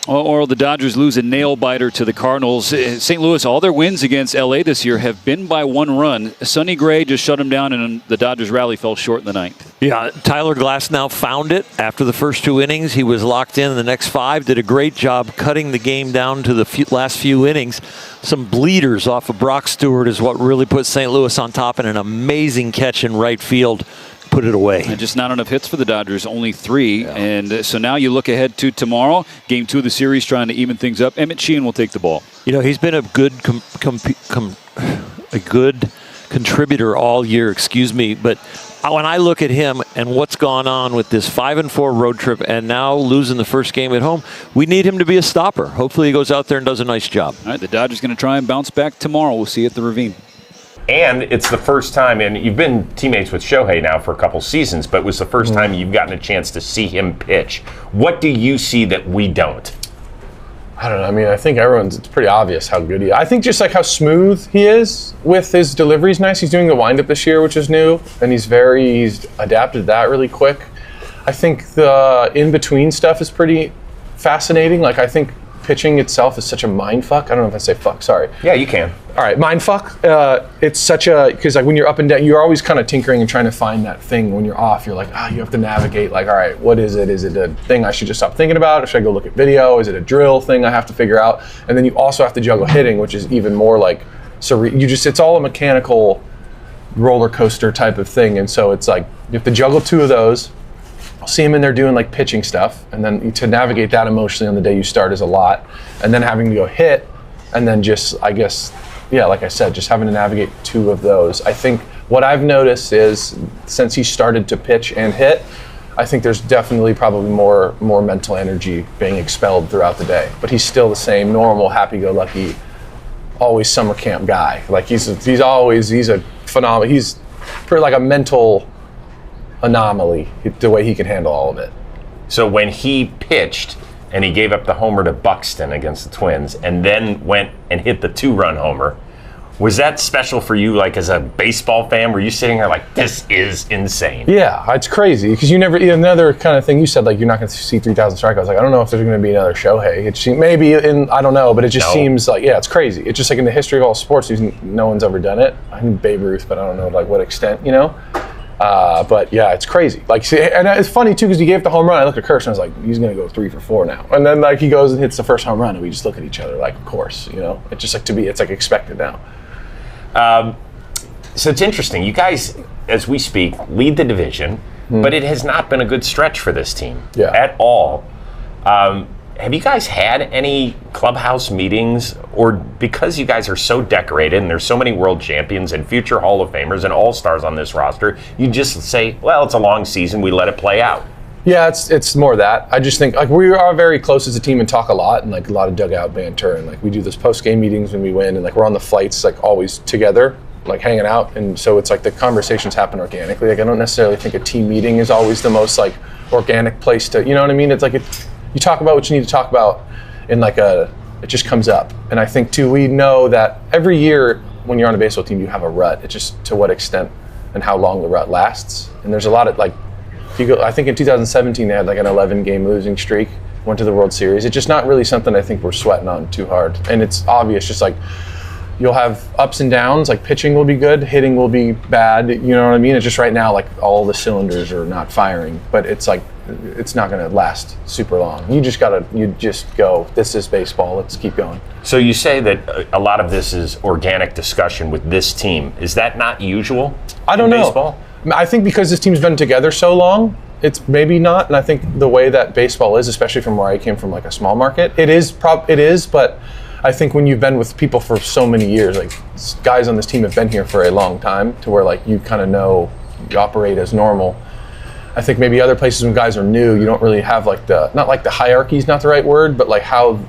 Or the Dodgers lose a nail-biter to the Cardinals. St. Louis, all their wins against L.A. this year have been by one run. Sonny Gray just shut them down, and the Dodgers rally fell short in the ninth. Yeah, Tyler Glasnow found it after the first two innings. He was locked in the next five, did a great job cutting the game down to the last few innings. Some bleeders off of Brock Stewart is what really put St. Louis on top, and an amazing catch in right field put it away. And just not enough hits for the Dodgers, only 3. Yeah. And so now you look ahead to tomorrow, game 2 of the series, trying to even things up. Emmett Sheehan will take the ball. You know, he's been a good contributor all year, but when I look at him and what's gone on with this 5-4 road trip and now losing the first game at home, we need him to be a stopper. Hopefully he goes out there and does a nice job. All right, the Dodgers going to try and bounce back tomorrow. We'll see you at the Ravine. And it's the first time, and you've been teammates with Shohei now for a couple seasons, but it was the first time you've gotten a chance to see him pitch. What do you see that we don't? I don't know. I mean, I think it's pretty obvious how good he is. I think just like how smooth he is with his delivery's nice. He's doing the windup this year, which is new, and he's adapted to that really quick. I think the in-between stuff is pretty fascinating. Like, I think pitching itself is such a mind fuck. I don't know if I say fuck, sorry. Yeah, you can. All right, mind fuck. It's such because like when you're up and down, you're always kind of tinkering and trying to find that thing. When you're off, you're like, you have to navigate, like, all right, what is it? Is it a thing I should just stop thinking about? Or should I go look at video? Is it a drill thing I have to figure out? And then you also have to juggle hitting, which is even more like, it's all a mechanical roller coaster type of thing. And so it's like, you have to juggle 2 of those. I'll see him in there doing like pitching stuff, and then to navigate that emotionally on the day you start is a lot, and then having to go hit, and then just, I guess, yeah, like I said, just having to navigate 2 of those. I think what I've noticed is since he started to pitch and hit, I think there's definitely probably more mental energy being expelled throughout the day, but he's still the same normal, happy-go-lucky, always summer camp guy. Like he's a phenomenal. He's pretty like a mental anomaly, the way he can handle all of it. So when he pitched and he gave up the homer to Buxton against the Twins and then went and hit the 2-run homer, was that special for you, like as a baseball fan? Were you sitting there like, this is insane? Yeah, it's crazy because another kind of thing you said, like you're not going to see 3,000 strikeouts. Like I don't know if there's going to be another Shohei. I don't know, but it just seems like, yeah, it's crazy. It's just like in the history of all sports, no one's ever done it. I think Babe Ruth, but I don't know like what extent, But yeah, it's crazy. Like, and it's funny too because he gave the home run. I looked at Kirsch and I was like, he's gonna go 3 for 4 now. And then like he goes and hits the first home run, and we just look at each other like, of course, It's just like it's like expected now. So it's interesting. You guys, as we speak, lead the division, but it has not been a good stretch for this team at all. Have you guys had any clubhouse meetings, or because you guys are so decorated and there's so many world champions and future Hall of Famers and all-stars on this roster, you just say, well, it's a long season, we let it play out? Yeah, it's more that. I just think like we are very close as a team and talk a lot, and like a lot of dugout banter, and like we do those post-game meetings when we win, and like we're on the flights like always together, like hanging out, and so it's like the conversations happen organically. Like I don't necessarily think a team meeting is always the most like organic place to, you know what I mean? It's like you talk about what you need to talk about in like it just comes up. And I think too, we know that every year when you're on a baseball team, you have a rut. It's just to what extent and how long the rut lasts. And there's a lot of like, I think in 2017 they had like an 11-game losing streak, went to the World Series. It's just not really something I think we're sweating on too hard. And it's obvious, just like you'll have ups and downs, like pitching will be good, hitting will be bad, you know what I mean? It's just right now, like all the cylinders are not firing, but it's like, it's not going to last super long. You just go, this is baseball, let's keep going. So you say that a lot of this is organic discussion with this team. Is that not usual I don't know. Baseball? I think because this team's been together so long, it's maybe not. And I think the way that baseball is, especially from where I came from, like a small market, it is, but I think when you've been with people for so many years, like guys on this team have been here for a long time to where like you kind of know, you operate as normal. I think maybe other places when guys are new, you don't really have like not like the hierarchy is not the right word, but like how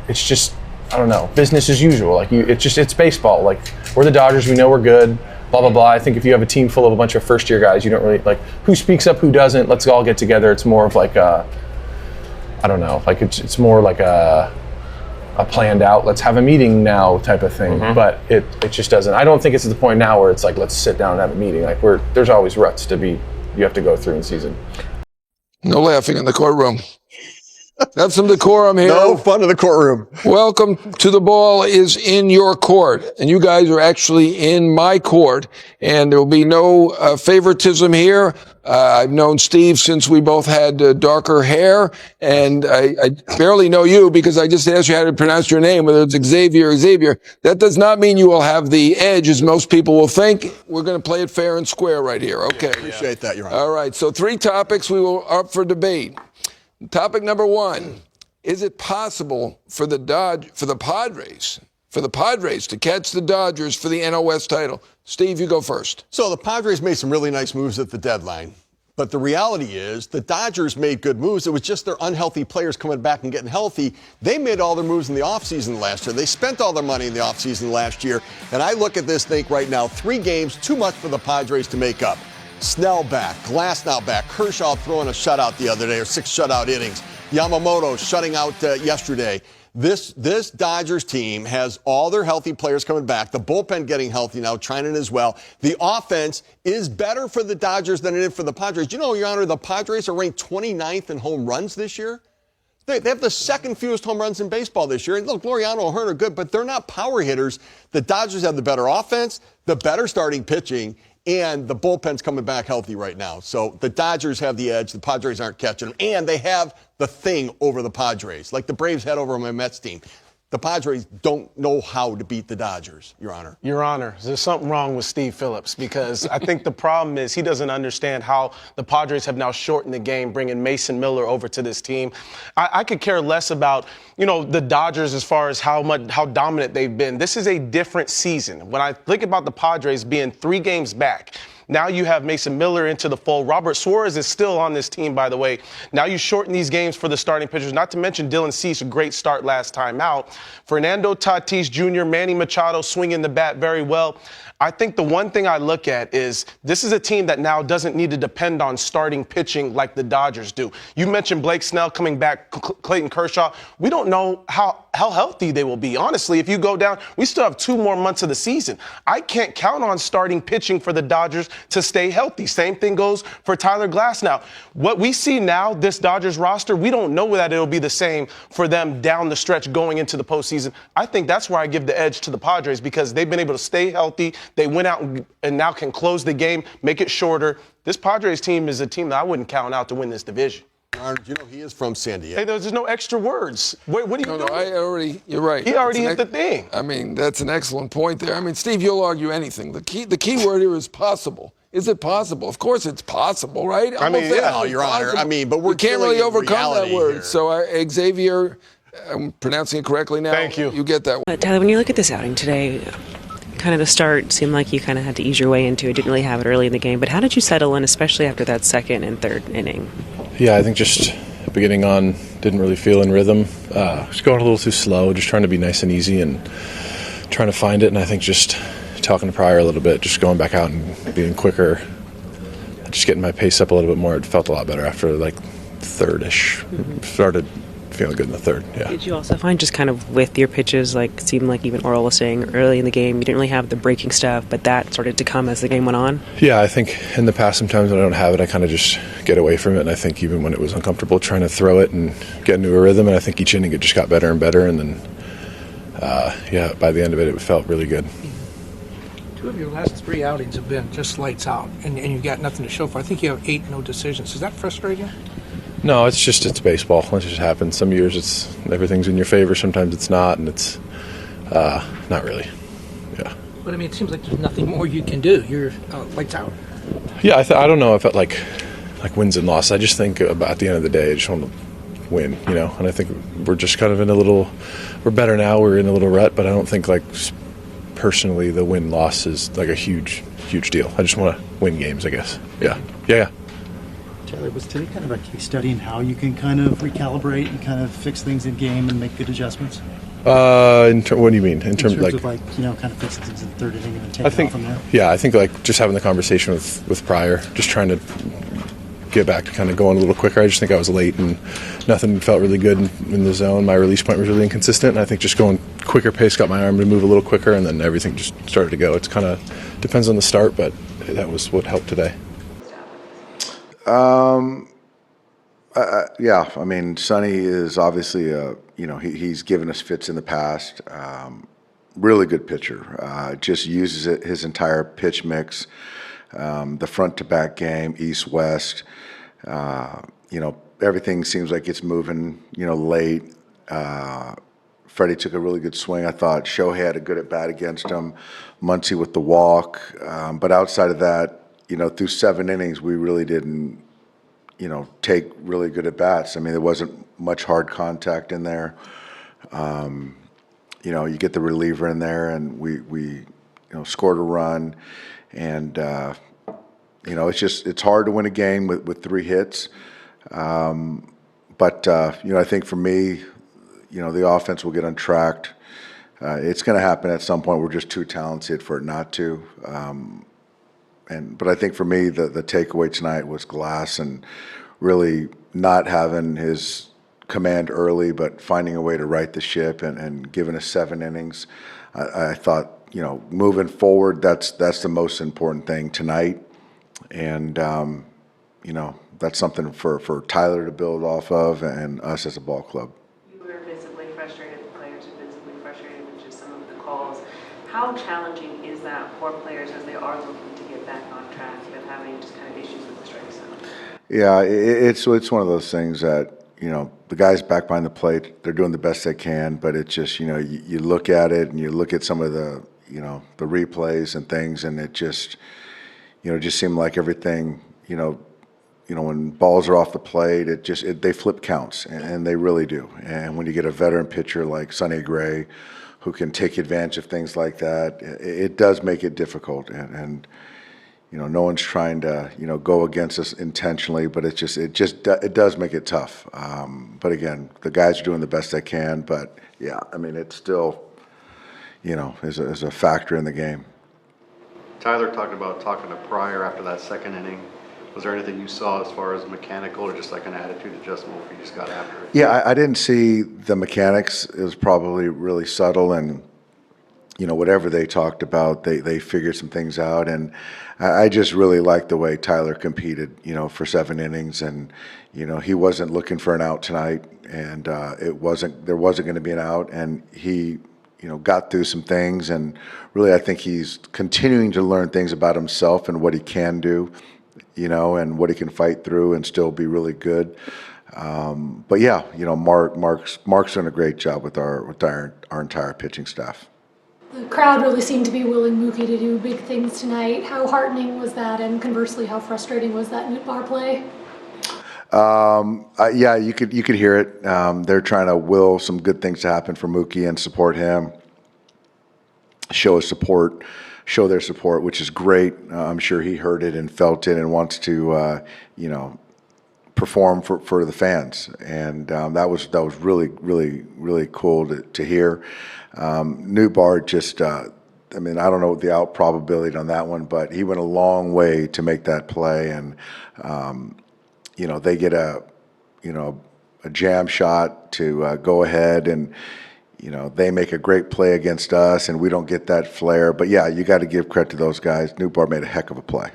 it's just, I don't know, business as usual. Like it's baseball. Like we're the Dodgers, we know we're good, blah, blah, blah. I think if you have a team full of a bunch of first year guys, you don't really like who speaks up, who doesn't, let's all get together. It's more of like I don't know, like it's more like a planned out, let's have a meeting now type of thing. But it just doesn't, I don't think it's at the point now where it's like, let's sit down and have a meeting. Like there's always ruts you have to go through in season. No laughing in the courtroom. Have some decorum here. No fun in the courtroom. Welcome to The Ball is in your court, and you guys are actually in my court, and there will be no favoritism here. I've known Steve since we both had darker hair, and I barely know you because I just asked you how to pronounce your name, whether it's Xavier or Xavier. That does not mean you will have the edge, as most people will think. We're going to play it fair and square right here. Okay. Yeah, appreciate that, Your Honor. All right, so 3 topics we will up for debate. Topic number 1. Is it possible for the Padres to catch the Dodgers for the NL West title? Steve, you go first. So the Padres made some really nice moves at the deadline. But the reality is the Dodgers made good moves. It was just their unhealthy players coming back and getting healthy. They made all their moves in the offseason last year. They spent all their money in the offseason last year. And I look at this think right now, 3 games, too much for the Padres to make up. Snell back, Glasnow back, Kershaw throwing a shutout the other day, or 6 shutout innings. Yamamoto shutting out yesterday. This Dodgers team has all their healthy players coming back. The bullpen getting healthy now, Trinan as well. The offense is better for the Dodgers than it is for the Padres. You know, Your Honor, the Padres are ranked 29th in home runs this year. They have the second fewest home runs in baseball this year. And look, Laureano and Hearn are good, but they're not power hitters. The Dodgers have the better offense, the better starting pitching, and the bullpen's coming back healthy right now. So the Dodgers have the edge. The Padres aren't catching them. And they have the thing over the Padres, like the Braves had over my Mets team. The Padres don't know how to beat the Dodgers, Your Honor. Your Honor, there's something wrong with Steve Phillips because I think the problem is he doesn't understand how the Padres have now shortened the game, bringing Mason Miller over to this team. I could care less about, the Dodgers as far as how dominant they've been. This is a different season. When I think about the Padres being 3 games back, now you have Mason Miller into the fold. Robert Suarez is still on this team, by the way. Now you shorten these games for the starting pitchers, not to mention Dylan Cease, a great start last time out. Fernando Tatis Jr., Manny Machado swinging the bat very well. I think the one thing I look at is this is a team that now doesn't need to depend on starting pitching like the Dodgers do. You mentioned Blake Snell coming back, Clayton Kershaw. We don't know how healthy they will be. Honestly, if you go down, we still have 2 more months of the season. I can't count on starting pitching for the Dodgers to stay healthy. Same thing goes for Tyler Glasnow. What we see now, this Dodgers roster, we don't know that it'll be the same for them down the stretch going into the postseason. I think that's where I give the edge to the Padres because they've been able to stay healthy. They went out and now can close the game, make it shorter. This Padres team is a team that I wouldn't count out to win this division. You know, he is from San Diego. Hey, there's no extra words. What are you doing? No, you're right. He already hit the thing. I mean, that's an excellent point there. I mean, Steve, you'll argue anything. The key word here is possible. Is it possible? Of course it's possible, right? I mean, yeah, Your Honor. I mean, but we can't really overcome that word. Here. So, Xavier, I'm pronouncing it correctly now. Thank you. You get that one. Tyler, when you look at this outing today, kind of the start seemed like you kind of had to ease your way into it. Didn't really have it early in the game. But how did you settle in, especially after that second and third inning? Yeah, I think just beginning on didn't really feel in rhythm. Just going a little too slow, just trying to be nice and easy and trying to find it. And I think just talking to Pryor a little bit, just going back out and being quicker, just getting my pace up a little bit more. It felt a lot better after like third-ish. Started feeling good in the third, yeah. Did you also find just kind of with your pitches, like it seemed like even Orel was saying early in the game, you didn't really have the breaking stuff, but that started to come as the game went on? Yeah, I think in the past sometimes when I don't have it, I kind of just get away from it. And I think even when it was uncomfortable, trying to throw it and get into a rhythm. And I think each inning it just got better and better. And then, by the end of it, it felt really good. 2 of your last 3 outings have been just lights out, and you've got nothing to show for. I think you have 8 no decisions. Does that frustrate you? No, it's baseball. It just happens. Some years everything's in your favor. Sometimes it's not, and it's not really. Yeah. But I mean, it seems like there's nothing more you can do. You're lights out. Yeah, I don't know if it like wins and losses. I just think about at the end of the day, I just want to win, And I think we're just kind of we're better now. We're in a little rut, but I don't think personally the win-loss is like a huge deal. I just want to win games, I guess. Yeah. Taylor, was today kind of a case study in how you can kind of recalibrate and kind of fix things in game and make good adjustments? What do you mean? In terms of kind of fixing things in the third inning and then taking off from there? Yeah, I think just having the conversation with Pryor, just trying to get back to kind of going a little quicker. I just think I was late and nothing felt really good in the zone. My release point was really inconsistent, and I think just going quicker pace got my arm to move a little quicker, and then everything just started to go. It's kind of depends on the start, but that was what helped today. Yeah, I mean, Sonny is obviously he's given us fits in the past. Really good pitcher. Just uses his entire pitch mix, the front to back game, east west. Everything seems like it's moving. Late. Freddie took a really good swing. I thought Shohei had a good at bat against him. Muncy with the walk, but outside of that, through 7 innings, we really didn't. Take really good at bats. I mean, there wasn't much hard contact in there. You get the reliever in there, and we scored a run, and it's hard to win a game with 3 hits. But I think for me, the offense will get untracked. It's going to happen at some point. We're just too talented for it not to. But I think for me, the takeaway tonight was Glass and really not having his command early, but finding a way to right the ship and giving us 7 innings. I thought, moving forward, that's the most important thing tonight. And, that's something for Tyler to build off of and us as a ball club. You were visibly frustrated, the players are visibly frustrated with just some of the calls. How challenging is that for players as they are looking to get back on track with having just kind of issues with the strike zone? Yeah, it's one of those things that, the guys back behind the plate, they're doing the best they can, but it's just, you look at it and you look at some of the, the replays and things, and it just, just seemed like everything, when balls are off the plate, they flip counts, and they really do. And when you get a veteran pitcher like Sonny Gray, who can take advantage of things like that, it does make it difficult. And no one's trying to, go against us intentionally, but it does make it tough. But again, the guys are doing the best they can. But yeah, I mean, it's still, is a factor in the game. Tyler talking to Pryor after that 2nd inning. Was there anything you saw as far as mechanical or just like an attitude adjustment where you just got after it? Yeah, I didn't see the mechanics. It was probably really subtle, and whatever they talked about, they figured some things out. And I just really liked the way Tyler competed, for 7 innings. And, he wasn't looking for an out tonight, and there wasn't going to be an out. And he, got through some things. And really, I think he's continuing to learn things about himself and what he can do, and what he can fight through and still be really good. But yeah, Mark's doing a great job with our entire pitching staff. The crowd really seemed to be willing Mookie to do big things tonight. How heartening was that, and conversely, how frustrating was that Nootbaar play? Yeah, you could hear it. They're trying to will some good things to happen for Mookie and support him, show their support, which is great. I'm sure he heard it and felt it and wants to, perform for the fans. And that was really, really, really cool to hear. Nootbaar just, I don't know the out probability on that one, but he went a long way to make that play. And, they get a jam shot to go ahead, and, they make a great play against us, and we don't get that flair. But yeah, you got to give credit to those guys. Nootbaar made a heck of a play.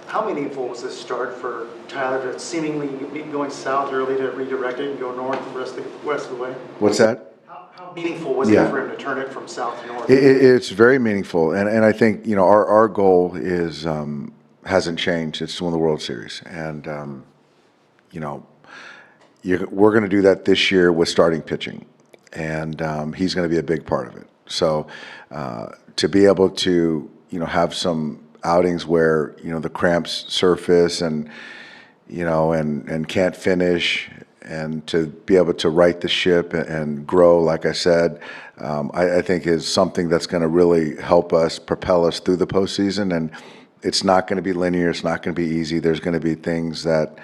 How meaningful was this start for Tyler to seemingly be going south early to redirect it and go north the rest of the way? What's that? How meaningful was it for him to turn it from south to north? It's very meaningful, and I think our goal is hasn't changed. It's to win the World Series, and we're going to do that this year with starting pitching, and he's going to be a big part of it. So to be able to have some outings where the cramps surface and and can't finish, and to be able to right the ship and grow, like I said, I think is something that's going to really help us propel us through the postseason. And it's not going to be linear. It's not going to be easy. There's going to be things that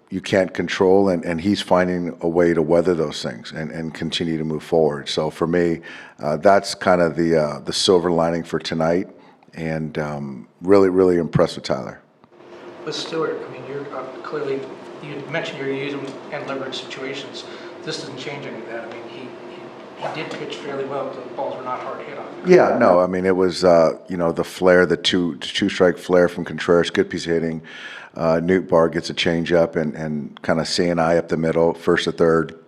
you can't control, and he's finding a way to weather those things and continue to move forward. So for me, that's kind of the silver lining for tonight, and really, really impressed with Tyler. With Stewart, you're clearly, you mentioned you're using in leverage situations. This doesn't change any of that. He he did pitch fairly well. The balls were not hard hit on him. Yeah, no, I mean, it was, the flare, the two-strike flare from Contreras, good piece of hitting. Nootbaar gets a changeup and kind of C&I up the middle, first to third,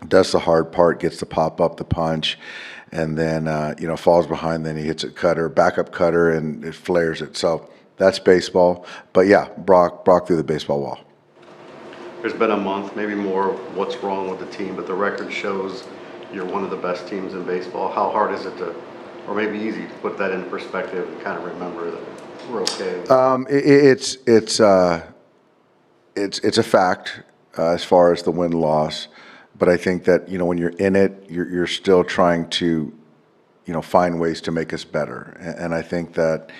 does the hard part, gets the pop up, the punch, and then, falls behind, then he hits a cutter, backup cutter, and it flares it. So that's baseball. But yeah, Brock threw the baseball wall. There's been a month, maybe more, what's wrong with the team, but the record shows you're one of the best teams in baseball. How hard is it to, or maybe easy to put that in perspective and kind of remember that we're okay? It's a fact as far as the win-loss, but I think that when you're in it, you're still trying to find ways to make us better, and I think that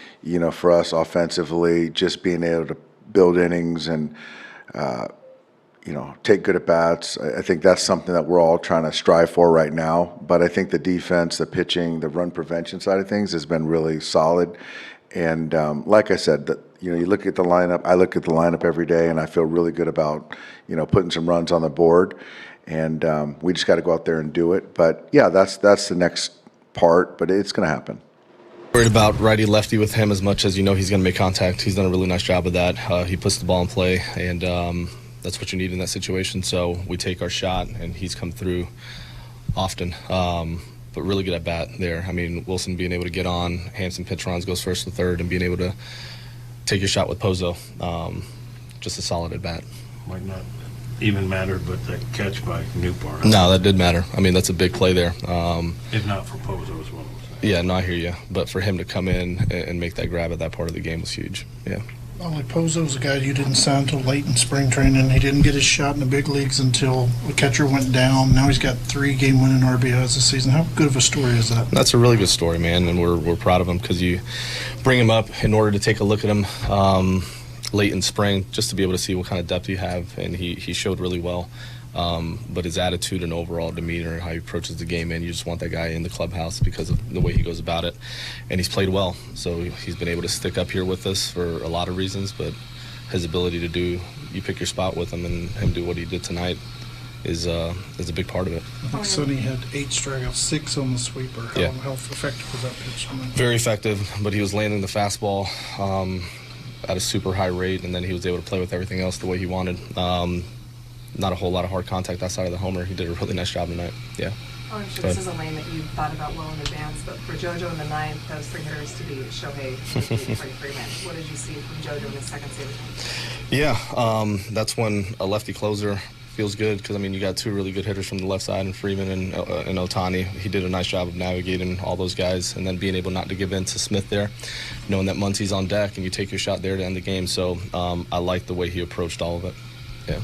for us offensively, just being able to build innings and take good at bats. I think that's something that we're all trying to strive for right now. But I think the defense, the pitching, the run prevention side of things has been really solid. And like I said, you look at the lineup. I look at the lineup every day, and I feel really good about putting some runs on the board. And we just got to go out there and do it. But yeah, that's the next part. But it's going to happen. Worried about righty lefty with him as much as he's going to make contact. He's done a really nice job of that. He puts the ball in play, and that's what you need in that situation. So we take our shot, and he's come through often, but really good at bat there. I mean, Wilson being able to get on, Hampson pitch runs, goes first to third, and being able to take your shot with Pozo, just a solid at bat. Might not even matter, but that catch by Nootbaar. No, that did matter. I mean, that's a big play there. If not for Pozo as well. Yeah, no, I hear you. But for him to come in and make that grab at that part of the game was huge. Yeah. Only Pozo's a guy you didn't sign until late in spring training. He didn't get his shot in the big leagues until the catcher went down. Now he's got 3 game-winning RBIs this season. How good of a story is that? That's a really good story, man, and we're proud of him because you bring him up in order to take a look at him late in spring just to be able to see what kind of depth you have, and he showed really well. But his attitude and overall demeanor and how he approaches the game, man, you just want that guy in the clubhouse because of the way he goes about it. And he's played well. So he's been able to stick up here with us for a lot of reasons, but his ability to you pick your spot with him and him do what he did tonight is a big part of it. I think Sonny had 8 strikeouts, 6 on the sweeper. How effective was that pitch? Very effective, but he was landing the fastball at a super high rate, and then he was able to play with everything else the way he wanted. Not a whole lot of hard contact outside of the homer. He did a really nice job tonight. Yeah. I'm sure this is a lane that you thought about well in advance, but for JoJo in the 9th, those 3 hitters to be Shohei, Freddie Freeman. What did you see from JoJo in his second season? Yeah, that's when a lefty closer feels good because, I mean, you got 2 really good hitters from the left side in Freeman and Ohtani. He did a nice job of navigating all those guys and then being able not to give in to Smith there, knowing that Muncie's on deck and you take your shot there to end the game. So I like the way he approached all of it. Yeah.